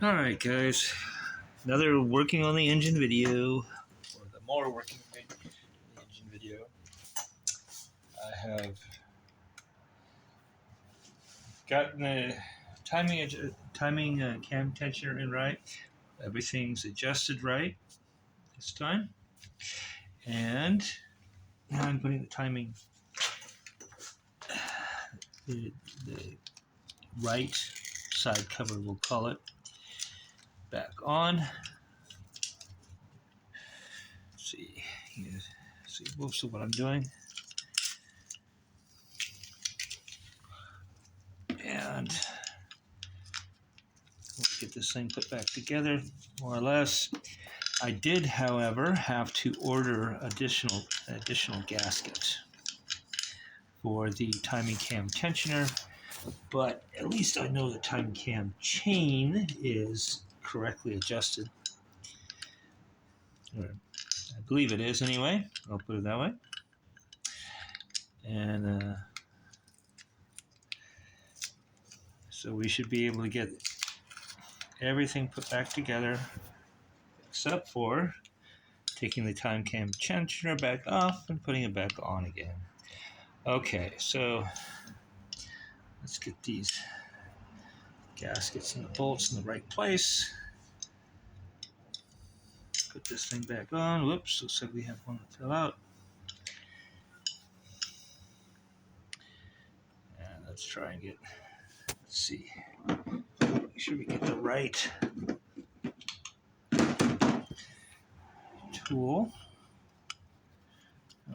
Alright guys, another working on the engine video, or the more working on the engine video. I have gotten the timing cam tensioner in right. Everything's adjusted right this time. And now I'm putting the timing, the right side cover, we'll call it, back on. See most of what I'm doing. And we'll get this thing put back together, more or less. I did, however, have to order additional gaskets for the timing cam tensioner, but at least I know the timing cam chain is correctly adjusted. Or I believe it is anyway. I'll put it that way. And so we should be able to get everything put back together, except for taking the time cam tensioner back off and putting it back on again. Okay, so let's get these gaskets and the bolts in the right place. Put this thing back on. Whoops, looks like we have one to fill out. And let's try and let's see. Make sure we get the right tool.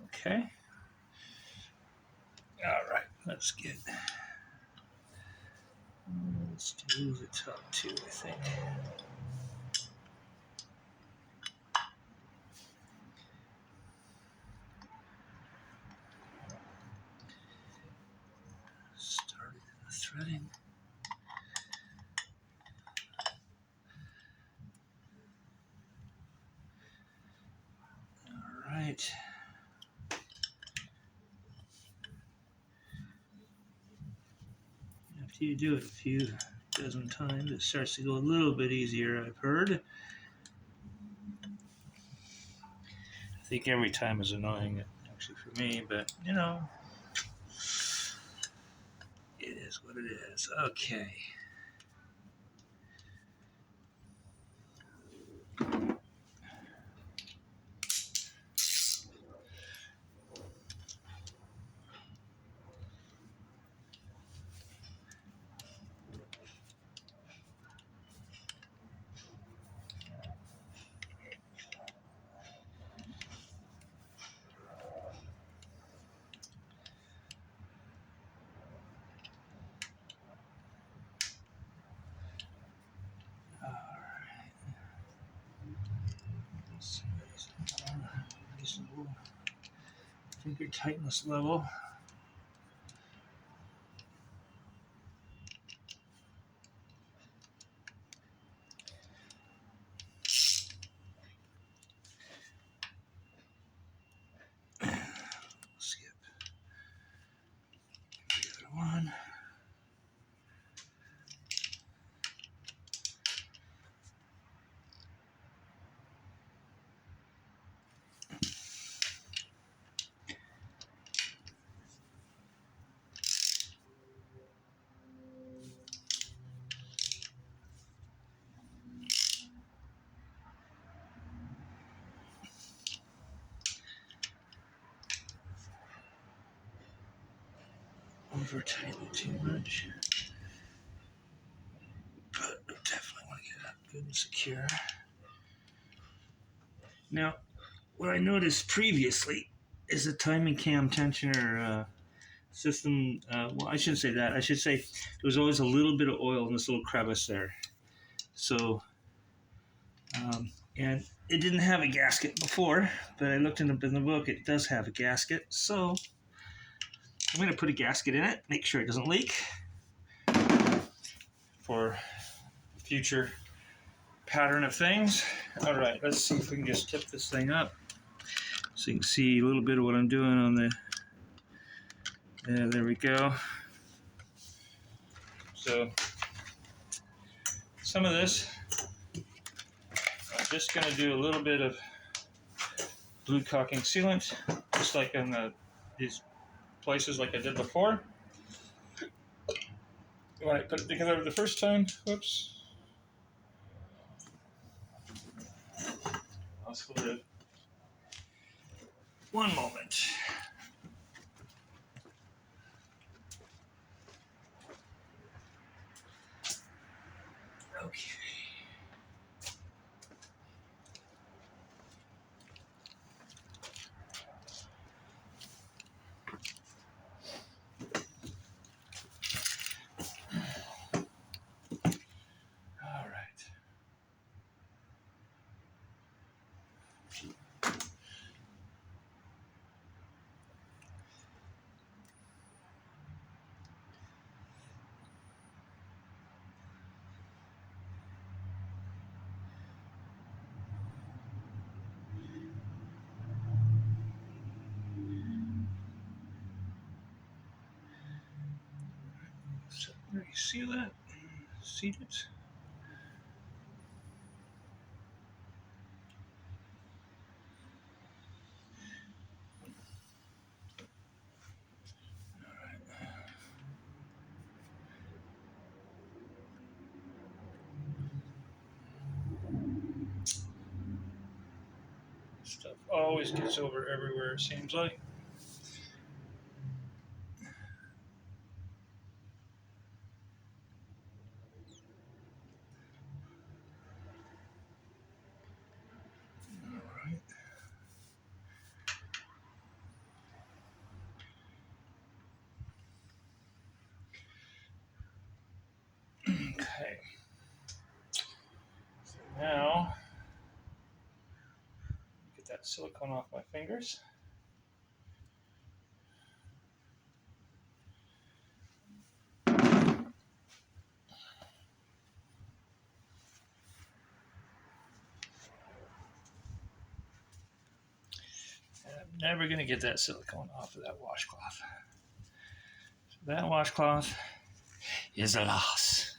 Okay. All right, let's do the top two, I think. Started the threading. All right. After you do it a few dozen times, it starts to go a little bit easier, I've heard. I think every time is annoying, actually, for me, but you know, it is what it is. Okay. Reasonable finger tightness level. Skip the other one. Over tighten it too much, but I definitely want to get it up good and secure. Now, what I noticed previously is the timing cam tensioner system. Well, I shouldn't say that. I should say there was always a little bit of oil in this little crevice there. So, and it didn't have a gasket before, but I looked in the book. It does have a gasket, so I'm going to put a gasket in it, make sure it doesn't leak for future pattern of things. All right, let's see if we can just tip this thing up so you can see a little bit of what I'm doing on the. There we go. So some of this, I'm just going to do a little bit of glue caulking sealant, just like in these places like I did before. When I put it together the first time, whoops. I'll split it. One moment. Okay. All right. So, you see that? See it? Stuff always gets over everywhere, it seems like. All right. Okay. So now, get that silicone off my fingers. And I'm never going to get that silicone off of that washcloth. So that washcloth is a loss.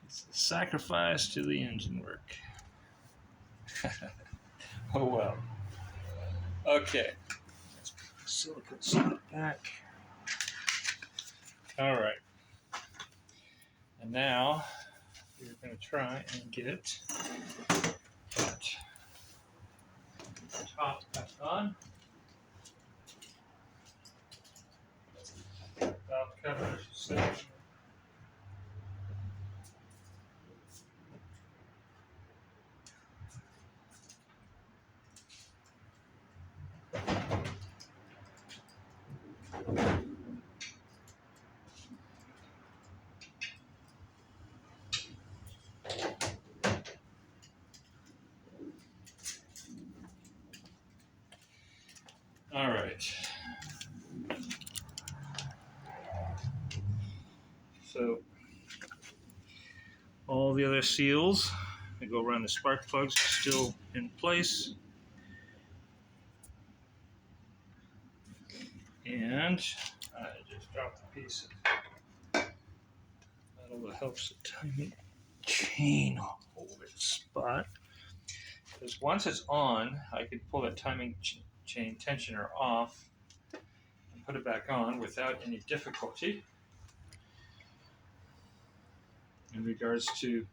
It's a sacrifice to the engine work. Oh well. Okay. Let's put the silicone side back. All right. And now we're going to try and get that top back on. Valve cover, so all right. So all the other seals that go around the spark plugs are still in place. And I just dropped a piece of metal that helps the timing chain hold its spot. Because once it's on, I can pull that timing chain tensioner off and put it back on without any difficulty in regards to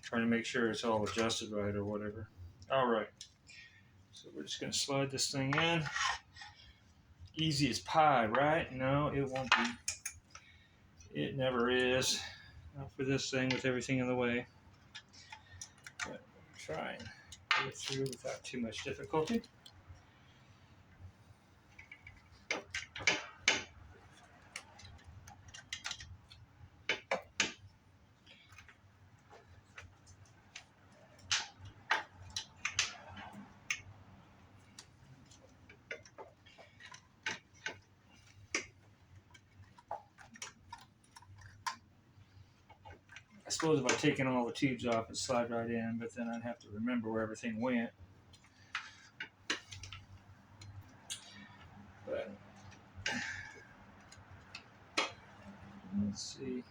trying to make sure it's all adjusted right or whatever. All right, so we're just going to slide this thing in. Easy as pie, right? No, it won't be. It never is. Not for this thing with everything in the way. But try and get it through without too much difficulty. I suppose if I taken all the tubes off, it'd slide right in, but then I'd have to remember where everything went. But let's see.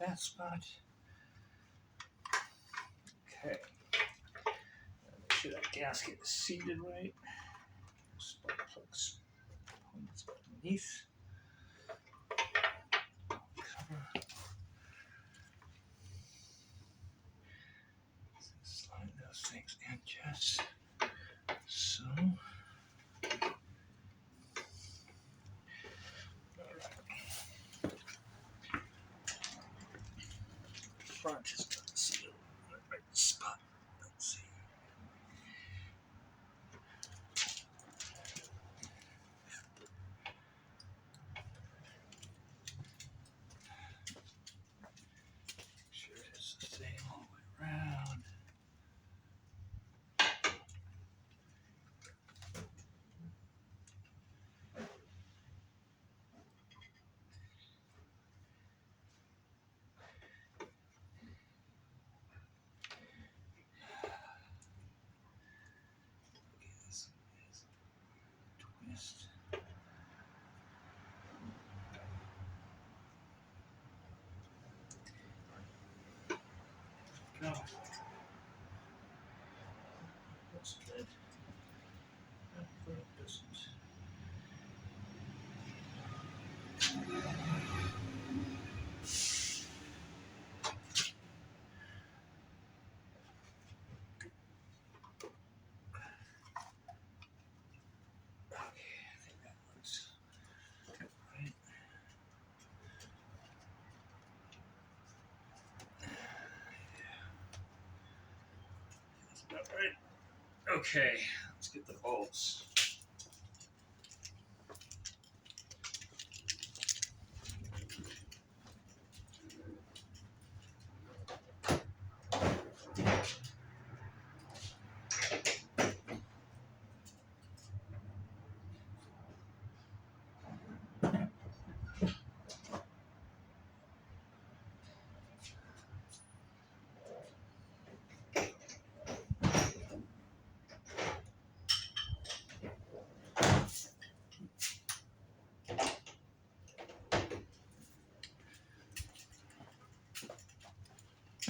that spot. Okay. Make sure that gasket is seated right. Spark plugs underneath. Cover. Slide those things in just so. Front is got the seal in the right spot. Let's see. Make sure it's the same all the way around. This is twist. Go. That's good. That doesn't. Okay, I think that looks right. That's about right. Okay, let's get the bolts.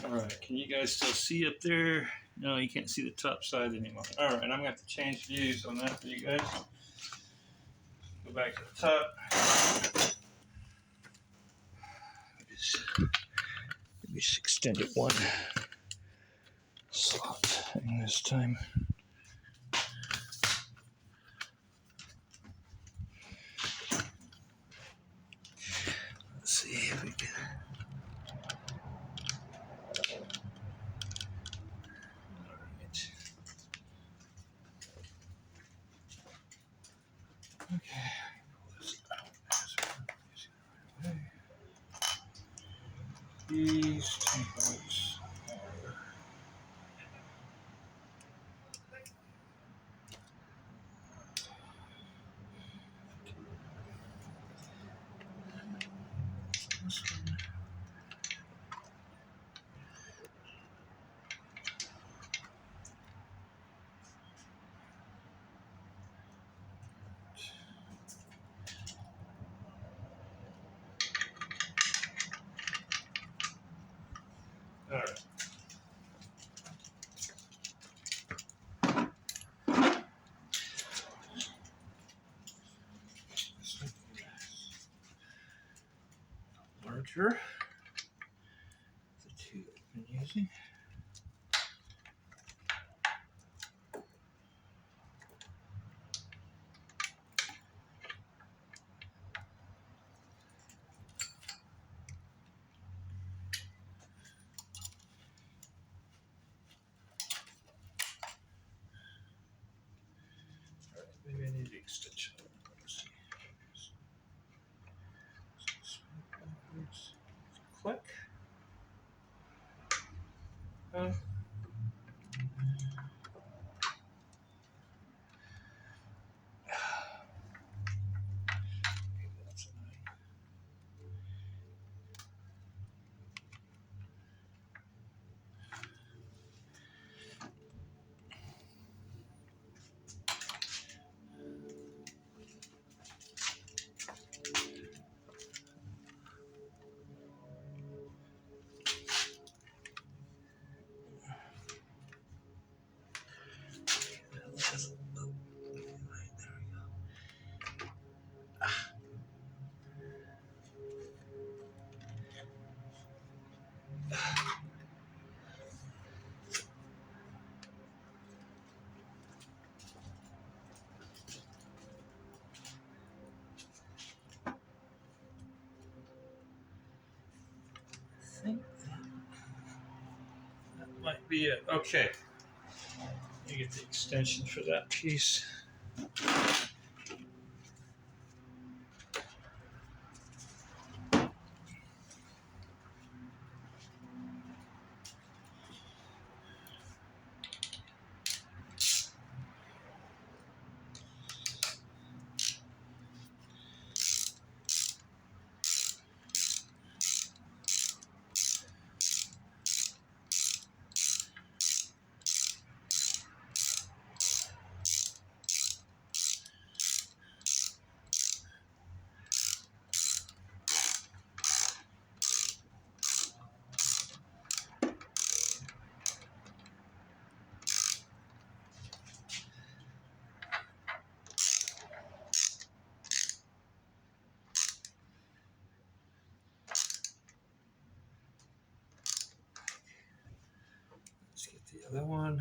All right, can you guys still see up there? No, you can't see the top side anymore. All right, I'm gonna have to change views on that for you guys. Go back to the top. Maybe just extend it one slot thing this time. Let's see if we can. Okay. These two bolts. This one. All right. Larger. The two I've been using. All right, maybe I need the extension. Let's see. Click. Maybe that's annoying. be it. Okay. You get the extension for that piece. Let's get the other one.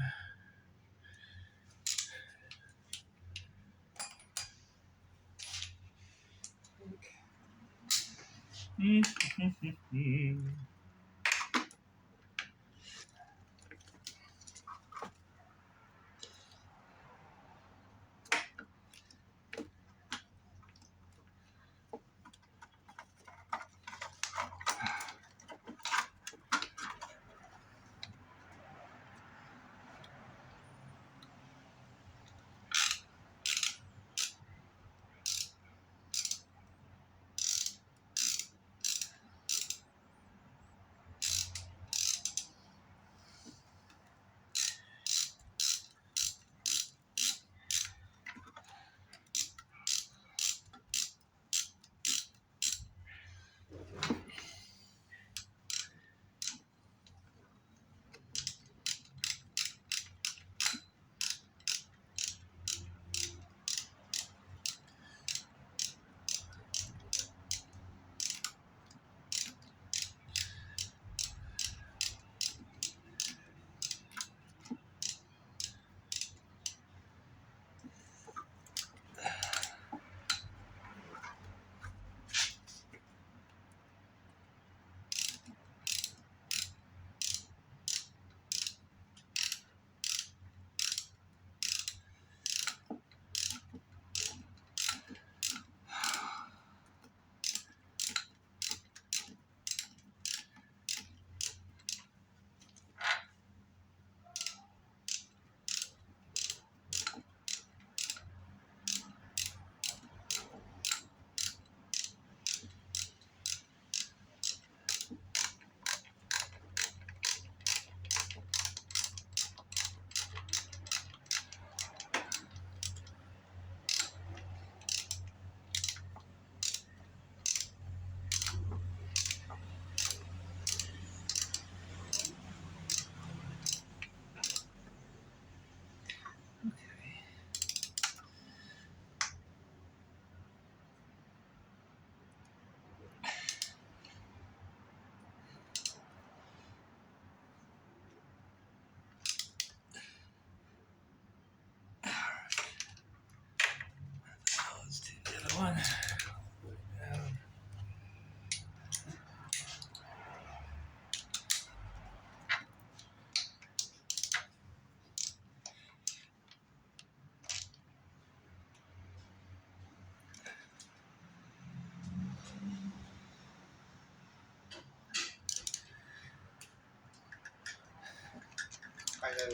Let's do the other one.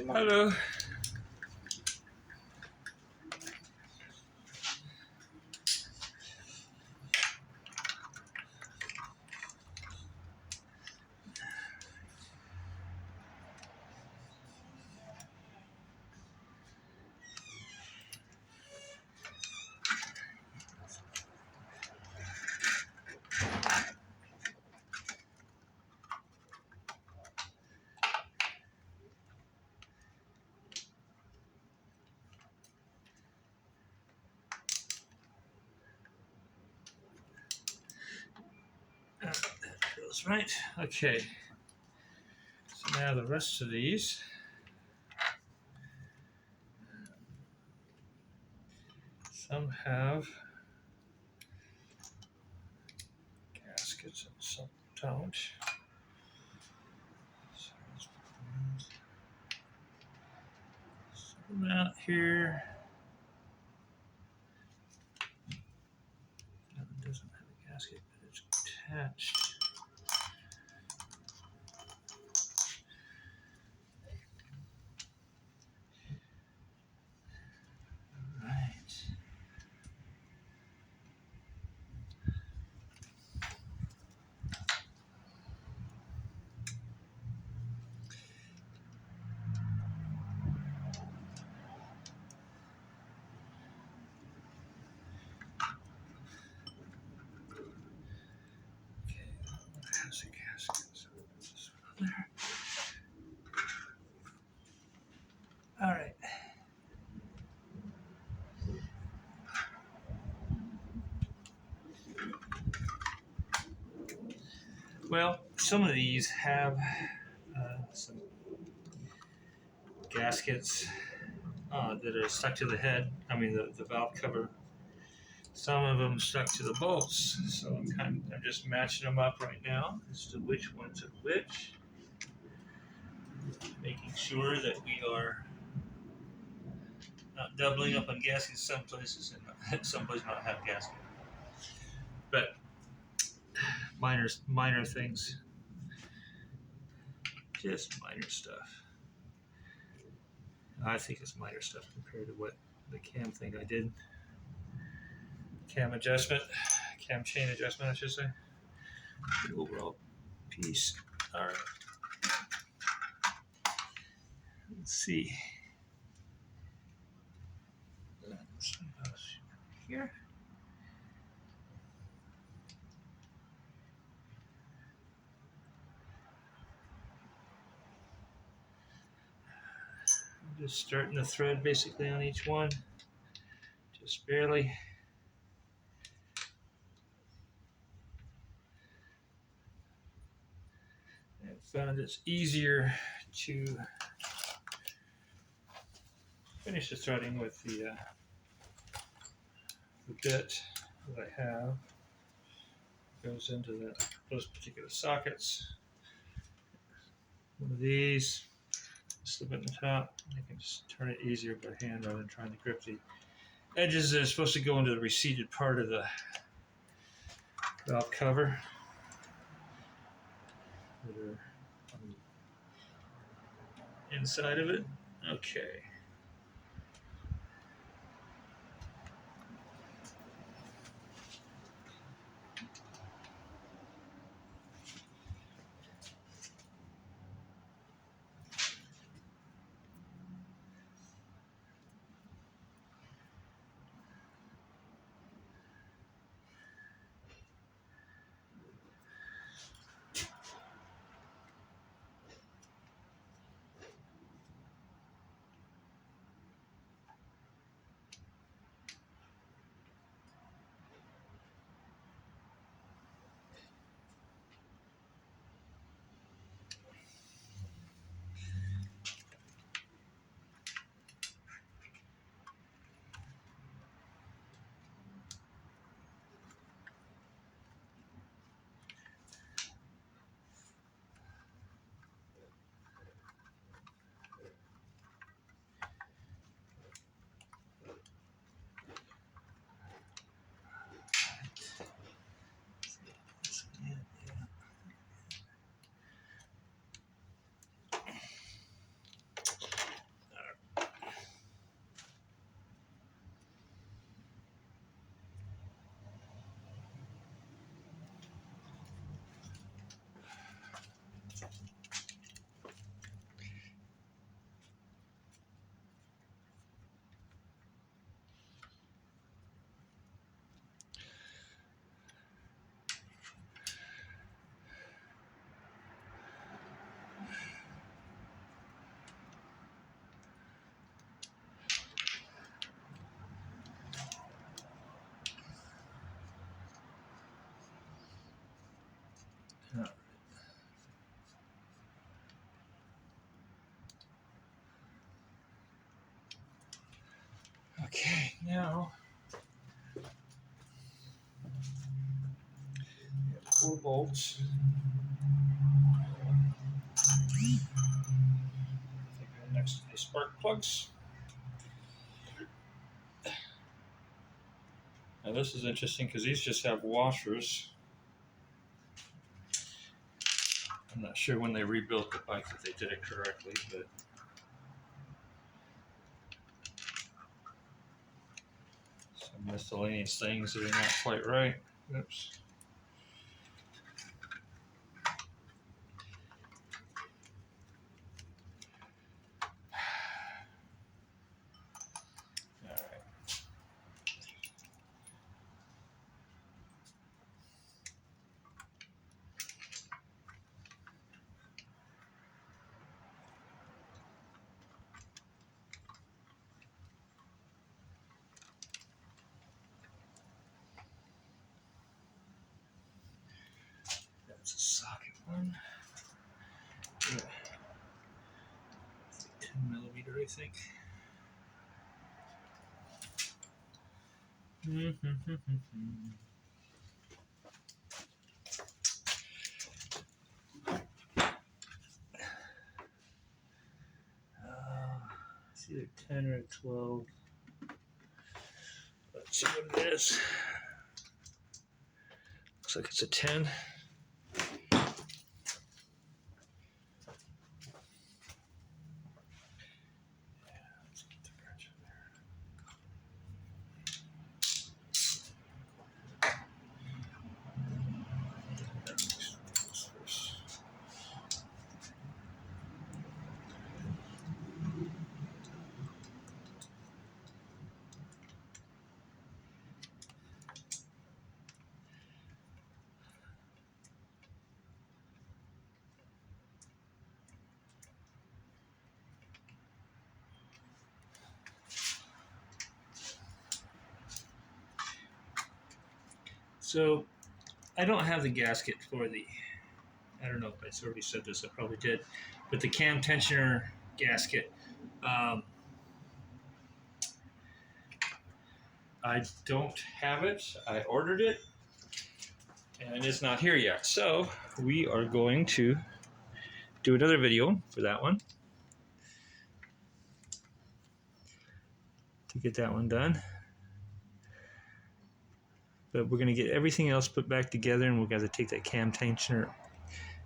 Hello. That feels right. Okay. So now the rest of these. Some have gaskets and some don't. So let's put them in. Come out here. That one doesn't have a gasket, but it's attached. Has a gasket, so this one on there. All right. Well, some of these have some gaskets that are stuck to the head. I mean, the valve cover. Some of them stuck to the bolts. So I'm just matching them up right now as to which ones are which. Making sure that we are not doubling up on gaskets some places and some places not have gasket. But minor things. Just minor stuff. I think it's minor stuff compared to what the cam thing I did. Cam chain adjustment, I should say. The overall piece. All right. Let's see. Here. I'm just starting the thread basically on each one. Just barely. I found it's easier to finish the threading with the bit that I have. Goes into those particular sockets. One of these, slip it in the top. I can just turn it easier by hand rather than trying to grip the edges that are supposed to go into the receded part of the valve cover. That are on the inside of it. Okay. Okay, now we have 4 bolts. Next to the spark plugs. Now this is interesting because these just have washers. I'm not sure when they rebuilt the bike that they did it correctly, but some miscellaneous things that are not quite right. Oops. All right. That's a socket one. Yeah. 10mm, I think. It's either 10 or 12. Let's see what it is. Looks like it's a 10. Let's get the wrench in there. So I don't have the gasket for the, I don't know if I already said this, I probably did, but the cam tensioner gasket. I don't have it. I ordered it and it's not here yet. So we are going to do another video for that one to get that one done. But we're going to get everything else put back together, and we've got to take that cam tensioner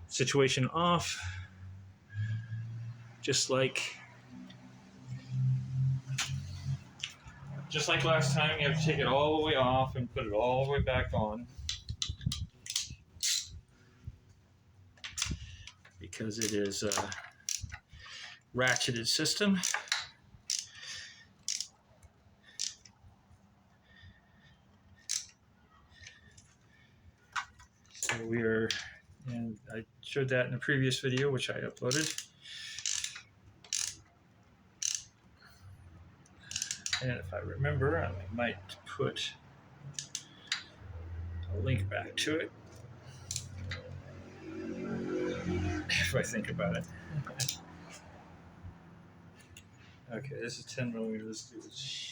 situation off, just like last time. You have to take it all the way off and put it all the way back on, because it is a ratcheted system. So we are, and I showed that in a previous video, which I uploaded. And if I remember, I might put a link back to it, if I think about it. Okay, this is 10mm. Let's do this.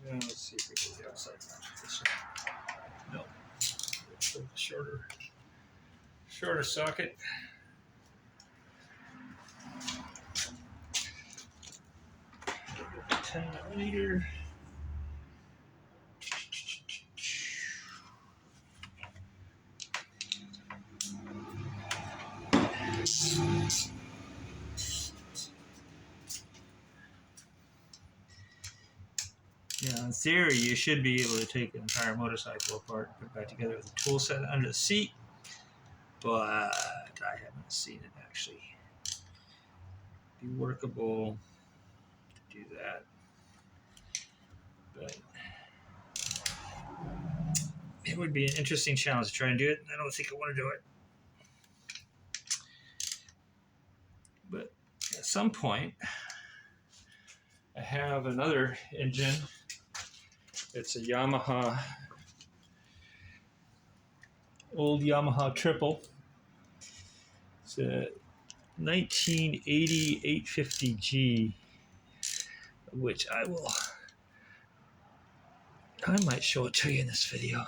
Let's see if we get the outside match with this one. No. Let's go with the shorter socket. Go 10mm. Yeah, in theory, you should be able to take an entire motorcycle apart and put it back together with a tool set under the seat, but I haven't seen it actually be workable to do that. But it would be an interesting challenge to try and do it. I don't think I want to do it. But at some point, I have another engine. It's a Yamaha, old Yamaha Triple. It's a 1980 850G, which I might show it to you in this video,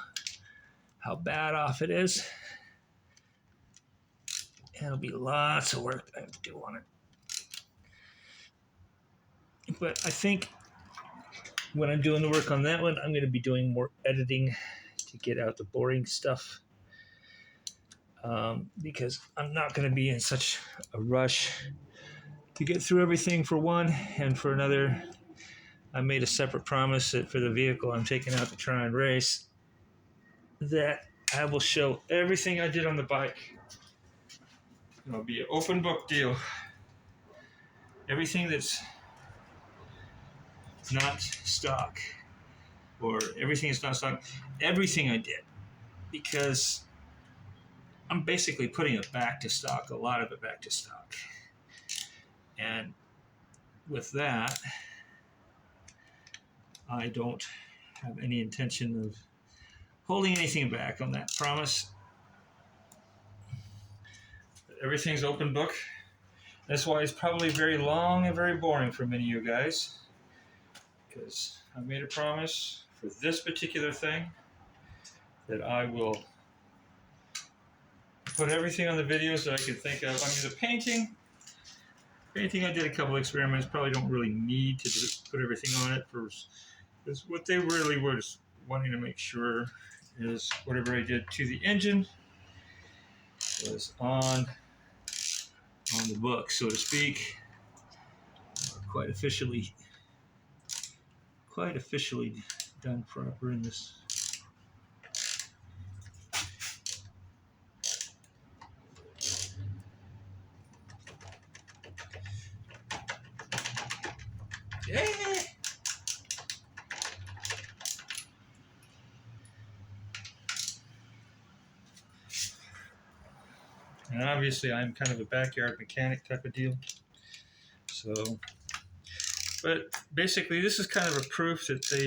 how bad off it is. And it'll be lots of work I have to do on it. But I think when I'm doing the work on that one, I'm going to be doing more editing to get out the boring stuff, because I'm not going to be in such a rush to get through everything for one, and for another, I made a separate promise that for the vehicle I'm taking out to try and race, that I will show everything I did on the bike. It'll be an open book deal. Everything that's not stock, or everything that's not stock, everything I did, because I'm basically putting it back to stock, a lot of it back to stock. And with that, I don't have any intention of holding anything back on that promise. Everything's open book. That's why it's probably very long and very boring for many of you guys, because I made a promise for this particular thing that I will put everything on the videos that I could think of. I mean, the painting I did a couple experiments, probably don't really need to put everything on it, because what they really were just wanting to make sure is whatever I did to the engine was on the book, so to speak, quite officially done proper in this. Yeah. And obviously I'm kind of a backyard mechanic type of deal. So, but basically this is kind of a proof that they